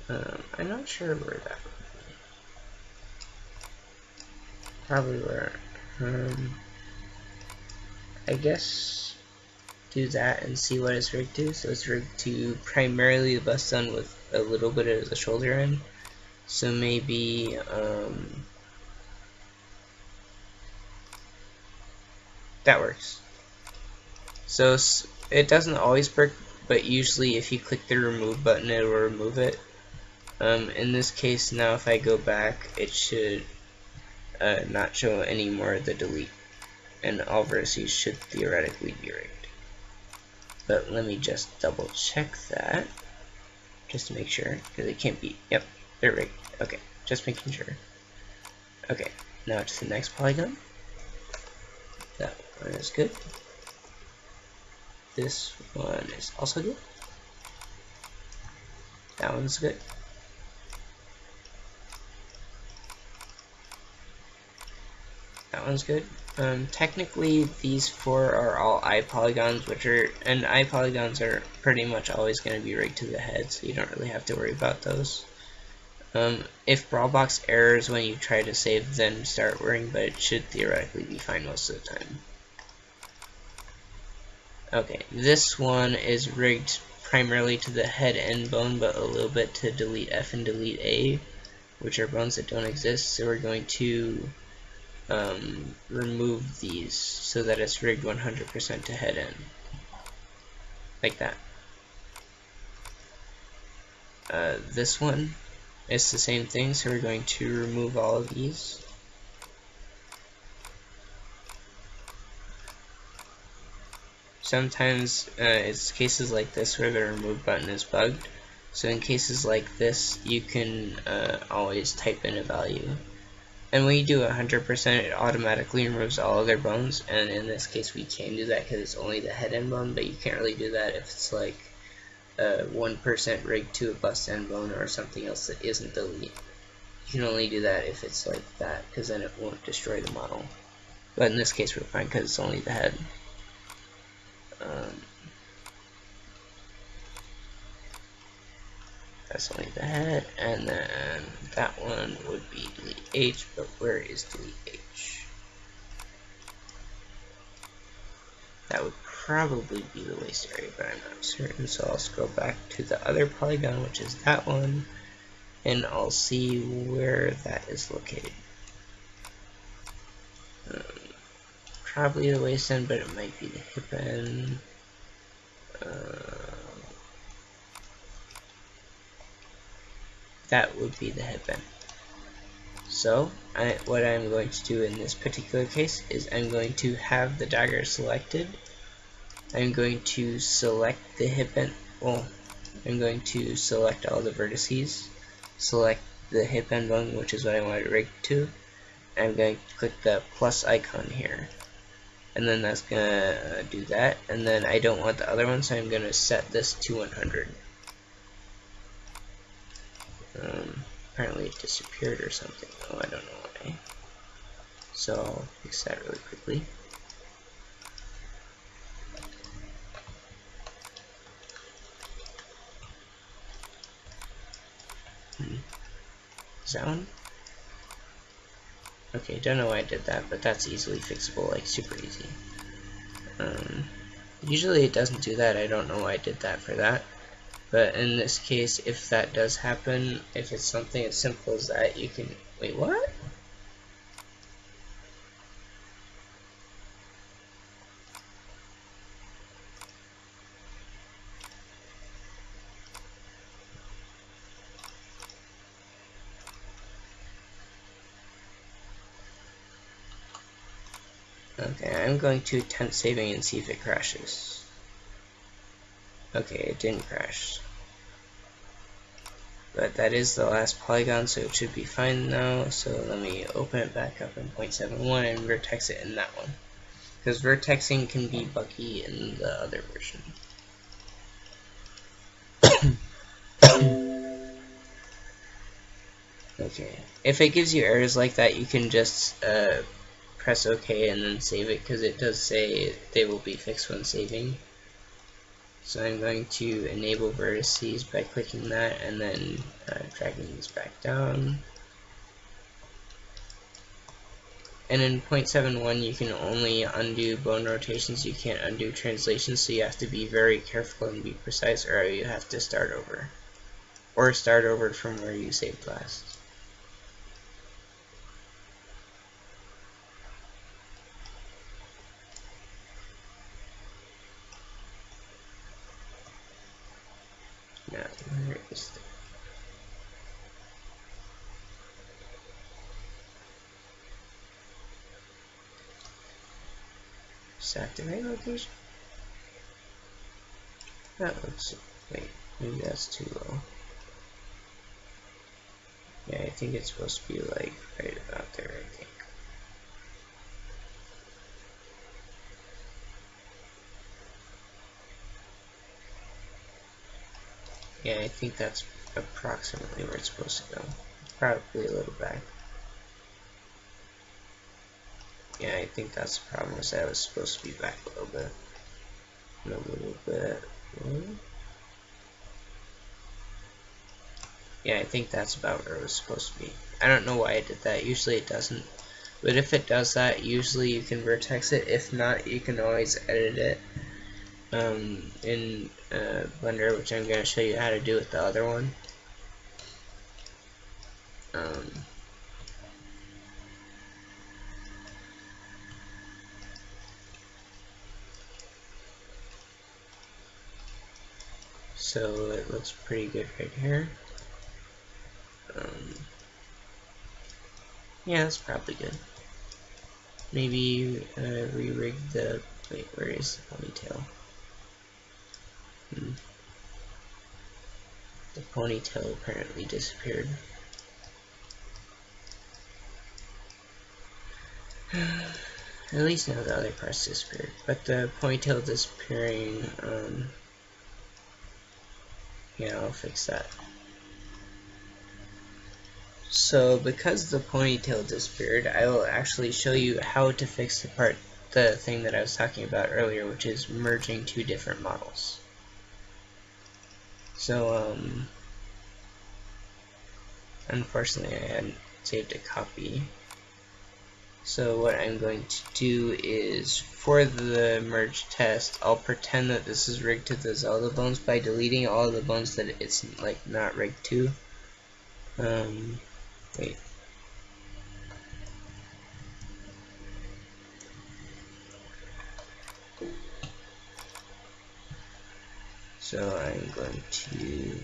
I'm not sure where that would be. Probably where, I guess do that and see what it's rigged to. So it's rigged to primarily the bust done with a little bit of the shoulder in. So maybe that works. So it doesn't always work, but usually if you click the remove button, it will remove it. In this case, now if I go back, it should not show any more of the delete, and all vertices should theoretically be rigged. But let me just double check that, just to make sure, because it can't be, yep, they're rigged. Okay, just making sure. Okay, now to the next polygon. That one is good. This one is also good. That one's good. That one's good. Technically, these four are all eye polygons, and eye polygons are pretty much always going to be rigged to the head, so you don't really have to worry about those. If Brawlbox errors when you try to save, then start worrying, but it should theoretically be fine most of the time. Okay, this one is rigged primarily to the head end bone, but a little bit to delete F and delete A, which are bones that don't exist. So we're going to remove these so that it's rigged 100% to head end, like that. This one is the same thing, so we're going to remove all of these. Sometimes it's cases like this where the remove button is bugged. So in cases like this, you can always type in a value. And when you do 100%, it automatically removes all other bones. And in this case, we can do that because it's only the head end bone, but you can't really do that if it's like 1% rigged to a bust end bone or something else that isn't delete. You can only do that if it's like that, because then it won't destroy the model. But in this case, we're fine because it's only the head. That's only the head, and then that one would be delete H, but where is delete H? That would probably be the waist area, but I'm not certain, so I'll scroll back to the other polygon, which is that one, and I'll see where that is located. Probably the waist end, but it might be the hip end. That would be the hip end. So what I'm going to do in this particular case is I'm going to have the dagger selected. I'm going to select the hip end. Well, I'm going to select all the vertices, select the hip end bone, which is what I want it rigged to. I'm going to click the plus icon here, and then that's gonna do that. And then I don't want the other one, so I'm gonna set this to 100. Apparently it disappeared or something. Oh, I don't know why. So I'll fix that really quickly. Is that one? Okay, don't know why I did that, but that's easily fixable, like super easy. Usually it doesn't do that. I don't know why I did that for that. But in this case, if that does happen, if it's something as simple as that, you can... Wait, what? Okay, I'm going to attempt saving and see if it crashes. Okay, it didn't crash. But that is the last polygon, so it should be fine now. So let me open it back up in 0.71 and vertex it in that one. Because vertexing can be buggy in the other version. Okay, if it gives you errors like that, you can just press OK and then save it, because it does say they will be fixed when saving. So I'm going to enable vertices by clicking that and then dragging these back down. And in 0.71 you can only undo bone rotations, you can't undo translations, so you have to be very careful and be precise, or you have to start over. Or start over from where you saved last. Now, where is the... Is that the right location? That looks... Wait, maybe that's too low. Yeah, I think it's supposed to be like right about there, I think. Yeah, I think that's approximately where it's supposed to go. Probably a little back. Yeah, I think that's the problem, was that it was supposed to be back a little bit. And a little bit. Yeah, I think that's about where it was supposed to be. I don't know why I did that. Usually it doesn't. But if it does that, usually you can vertex it. If not, you can always edit it in Blender, which I'm going to show you how to do with the other one. So it looks pretty good right here. Yeah, that's probably good. Maybe re-rig the... Wait, where is the ponytail? The ponytail apparently disappeared. At least now the other parts disappeared. But the ponytail disappearing, yeah, I'll fix that. So because the ponytail disappeared, I will actually show you how to fix the thing that I was talking about earlier, which is merging two different models. So, unfortunately I hadn't saved a copy. So what I'm going to do is, for the merge test, I'll pretend that this is rigged to the Zelda bones by deleting all of the bones that it's like not rigged to. Wait. So I'm going to...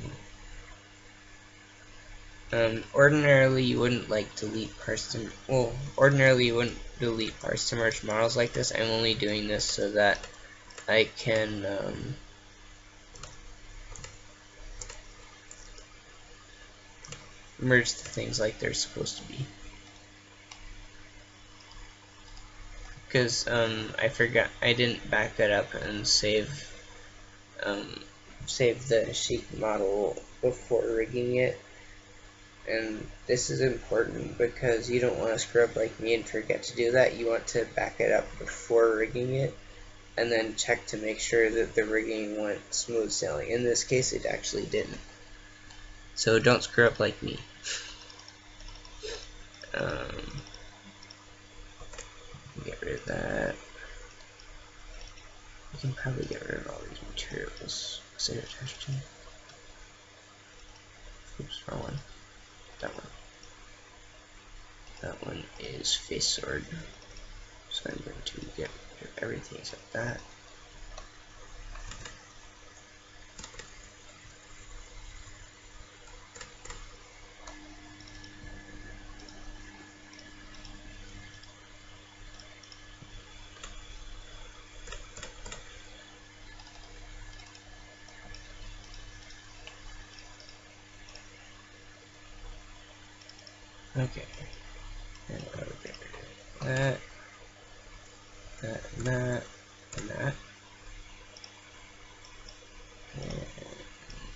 ordinarily you wouldn't like delete parts to... Well, ordinarily you wouldn't delete parts to merge models like this. I'm only doing this so that I can... merge the things like they're supposed to be. Because I forgot, I didn't back that up and save the sheet model before rigging it. And this is important because you don't want to screw up like me and forget to do that. You want to back it up before rigging it and then check to make sure that the rigging went smooth sailing. In this case it actually didn't. So don't screw up like me. Get rid of that. You can probably get rid of all these materials. What's it attached to? Oops, wrong one. That one. That one is face sword. So I'm going to get rid of everything except that. Okay. And I'll get rid of that, that, and that, and that. And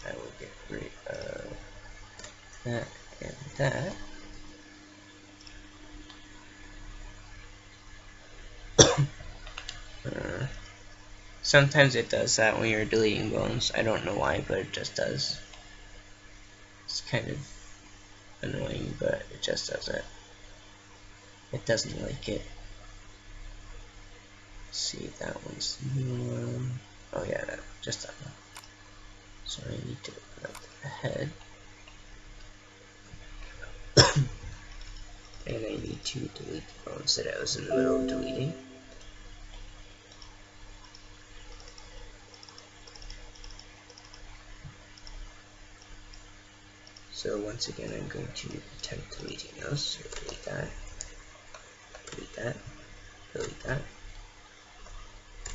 I will get rid of that and that. Sometimes it does that when you're deleting bones. I don't know why, but it just does. It's kind of annoying, but it just does it. It doesn't like it. Let's see, that one's the new one. Oh yeah, just that one. So I need to open up the head. And I need to delete the bones that I was in the middle of deleting. So once again, I'm going to attempt deleting those. So delete that, delete that, delete that,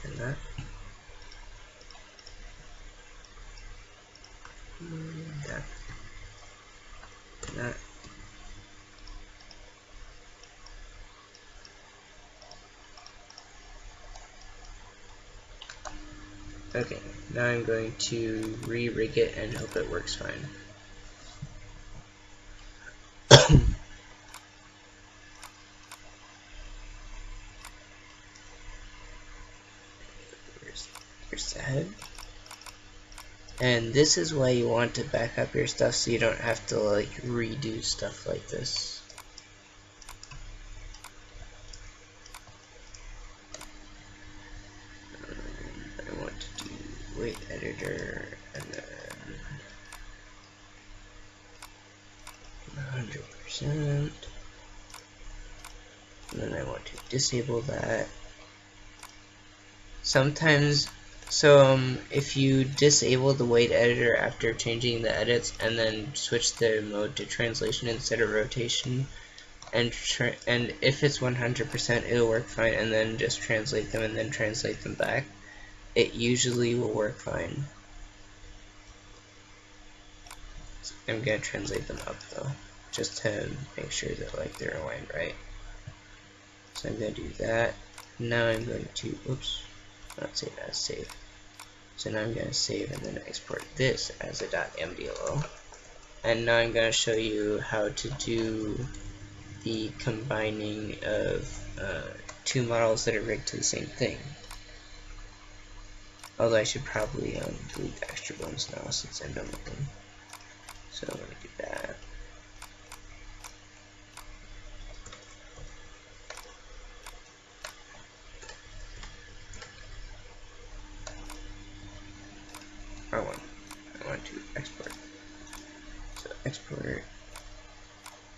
and that. And that. And that. Okay, now I'm going to re-rig it and hope it works fine. Here's the head. And this is why you want to back up your stuff so you don't have to like redo stuff like this. I want to do weight editor and then 100%. And then I want to disable that. Sometimes, if you disable the weight editor after changing the edits and then switch the mode to translation instead of rotation, and if it's 100%, it'll work fine, and then just translate them and then translate them back, it usually will work fine. I'm gonna translate them up though, just to make sure that like they're aligned right. So I'm gonna do that. Now I'm going to, oops, not save as save. So now I'm going to save and then export this as a .mdlo. And now I'm going to show you how to do the combining of two models that are rigged to the same thing. Although I should probably delete the extra bones now since I'm done with them. So I'm going to do that. I want to export. So export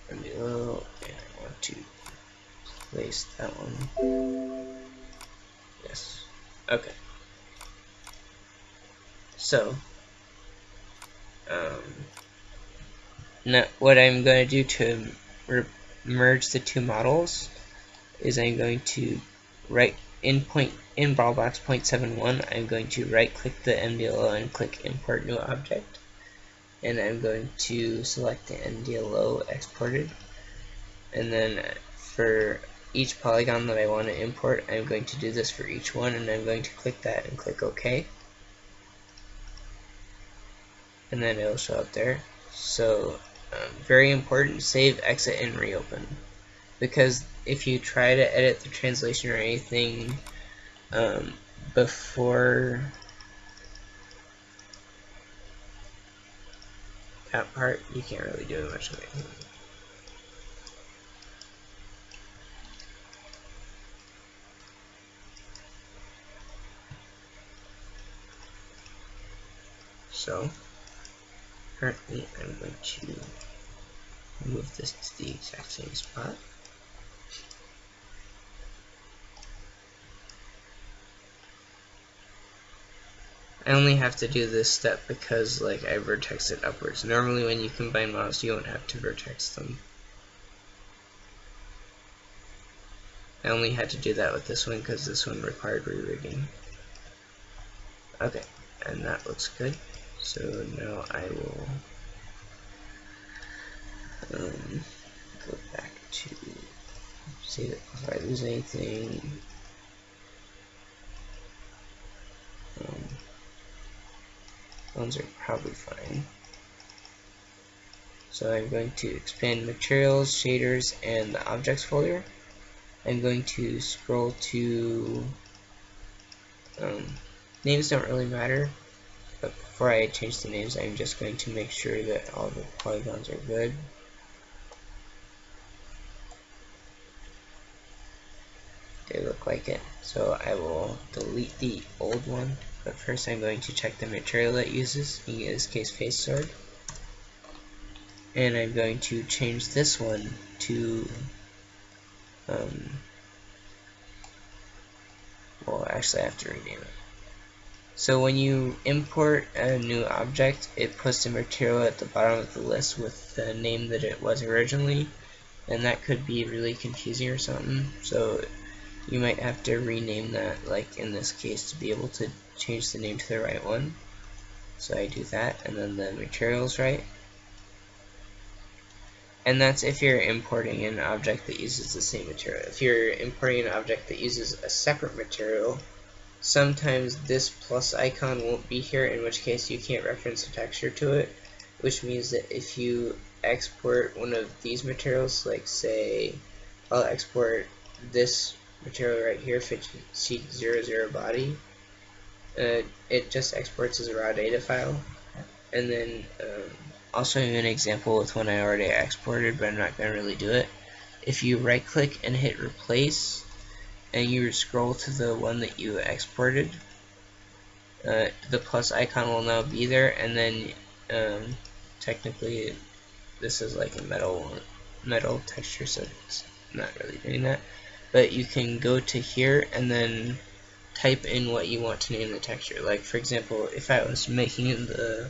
from below, and I want to place that one. Yes. Okay. So now what I'm going to do to merge the two models is I'm going to in Brawl box 0.71, I'm going to right click the MDLO and click import new object, and I'm going to select the MDLO exported, and then for each polygon that I want to import, I'm going to do this for each one, and I'm going to click that and click OK, and then it'll show up there. So very important, save, exit, and reopen, because if you try to edit the translation or anything before that part, you can't really do much of anything. So currently I'm going to move this to the exact same spot. I only have to do this step because like I vertex it upwards. Normally when you combine models you don't have to vertex them. I only had to do that with this one because this one required re-rigging. Okay, and that looks good. So now I will go back to see if I lose anything. Ones are probably fine. So I'm going to expand materials, shaders, and the objects folder. I'm going to scroll to names don't really matter, but before I change the names, I'm just going to make sure that all the polygons are good. They look like it, so I will delete the old one, but first I'm going to check the material it uses, in this case face sword, and I'm going to change this one to well, actually I have to rename it. So when you import a new object, it puts the material at the bottom of the list with the name that it was originally, and that could be really confusing or something, so you might have to rename that, like in this case, to be able to change the name to the right one. So I do that, and then the material's right. And that's if you're importing an object that uses the same material. If you're importing an object that uses a separate material, sometimes this plus icon won't be here, in which case you can't reference a texture to it, which means that if you export one of these materials, like say I'll export this material right here, Seek00 body, it just exports as a raw data file, and then I'll show you an example with one I already exported, but I'm not going to really do it. If you right click and hit replace, and you scroll to the one that you exported, the plus icon will now be there, and then technically this is like a metal texture, so it's not really doing that. But you can go to here and then type in what you want to name the texture. Like for example, if I was making the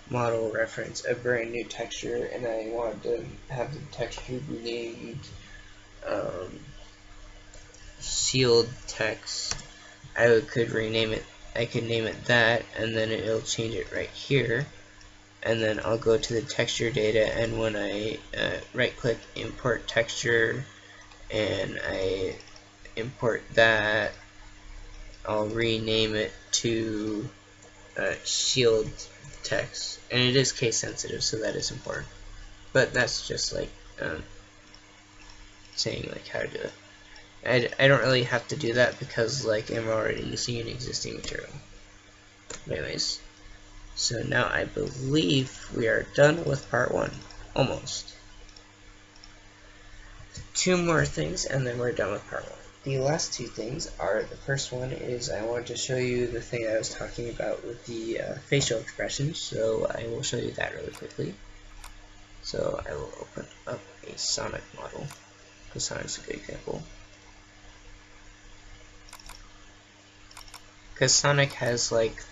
model reference a brand new texture and I wanted to have the texture be named sealed text, I could rename it. I could name it that, and then it'll change it right here. And then I'll go to the texture data, and when I right click import texture and I import that, I'll rename it to shield text, and it is case sensitive, so that is important. But that's just like saying like how to do it. I don't really have to do that because like I'm already using an existing material. Anyways, so now I believe we are done with part 1, almost. 2 more things and then we're done with part 1. The last 2 things are, the first one is I wanted to show you the thing I was talking about with the facial expressions, so I will show you that really quickly. So I will open up a Sonic model, because Sonic's a good example. Because Sonic has like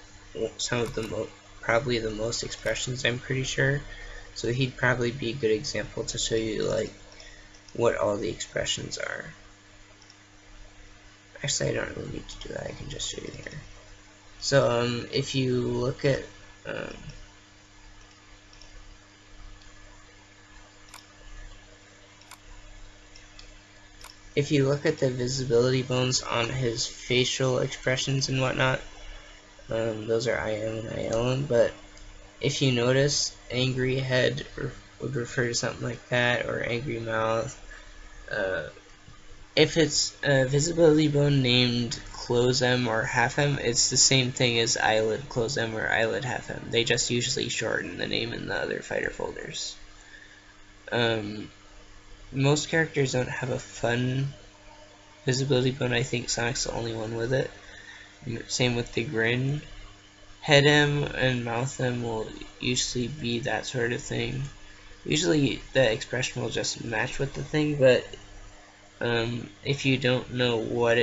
some of the probably the most expressions, I'm pretty sure, so he'd probably be a good example to show you like what all the expressions are. Actually, I don't really need to do that, I can just show you here. So if you look at the visibility bones on his facial expressions and whatnot, those are IM and ILM, but if you notice, angry head would refer to something like that, or angry mouth. If it's a visibility bone named close M or half M, it's the same thing as eyelid close M or eyelid half M. They just usually shorten the name in the other fighter folders. Most characters don't have a fun visibility bone. I think Sonic's the only one with it. Same with the grin. Head M and mouth M will usually be that sort of thing. Usually the expression will just match with the thing, but if you don't know what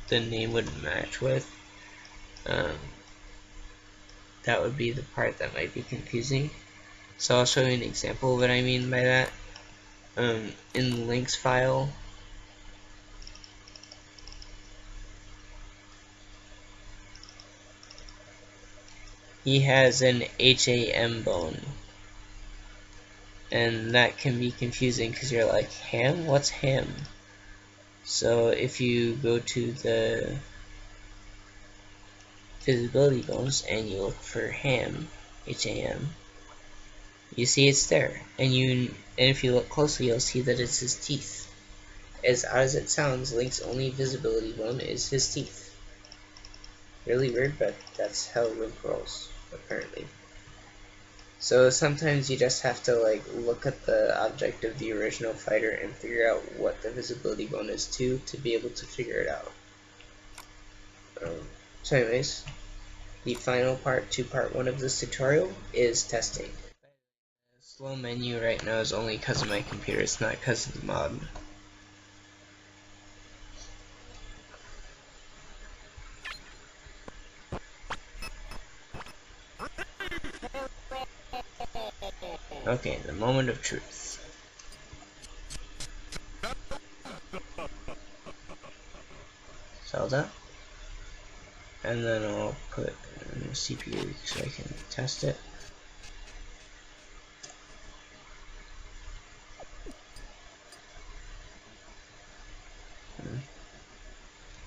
the name would match with, that would be the part that might be confusing. So I'll show you an example of what I mean by that. In the links file, he has an HAM bone. and that can be confusing because you're like, ham? What's ham? So if you go to the visibility bonus and you look for ham, H-A-M, you see it's there, and if you look closely, you'll see that it's his teeth. As odd as it sounds, Link's only visibility bone is his teeth. Really weird, but that's how Link rolls, apparently. So sometimes you just have to like look at the object of the original fighter and figure out what the visibility bone is to be able to figure it out. So anyways, the final part to part 1 of this tutorial is testing. The slow menu right now is only because of my computer, it's not because of the mod. Okay, the moment of truth. Zelda. And then I'll put in the CPU so I can test it.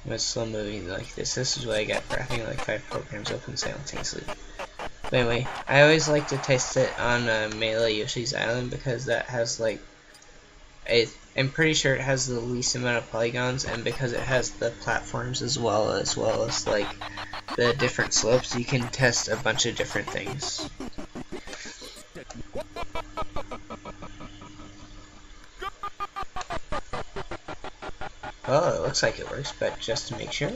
With slow moving like this is what I get for having like 5 programs open simultaneously. But anyway, I always like to test it on Melee Yoshi's Island because that has like, I'm pretty sure it has the least amount of polygons, and because it has the platforms as well as like the different slopes, you can test a bunch of different things. Well, it looks like it works, but just to make sure,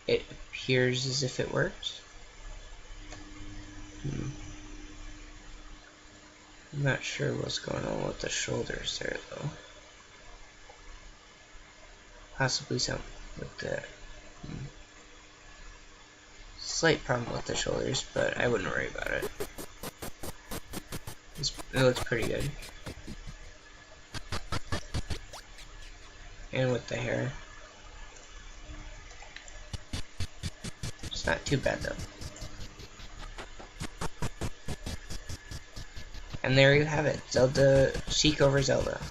it appears as if it works. I'm not sure what's going on with the shoulders there, though. Possibly something with the slight problem with the shoulders, but I wouldn't worry about it. It looks pretty good. And with the hair, it's not too bad though. And there you have it, Zelda, Sheik over Zelda.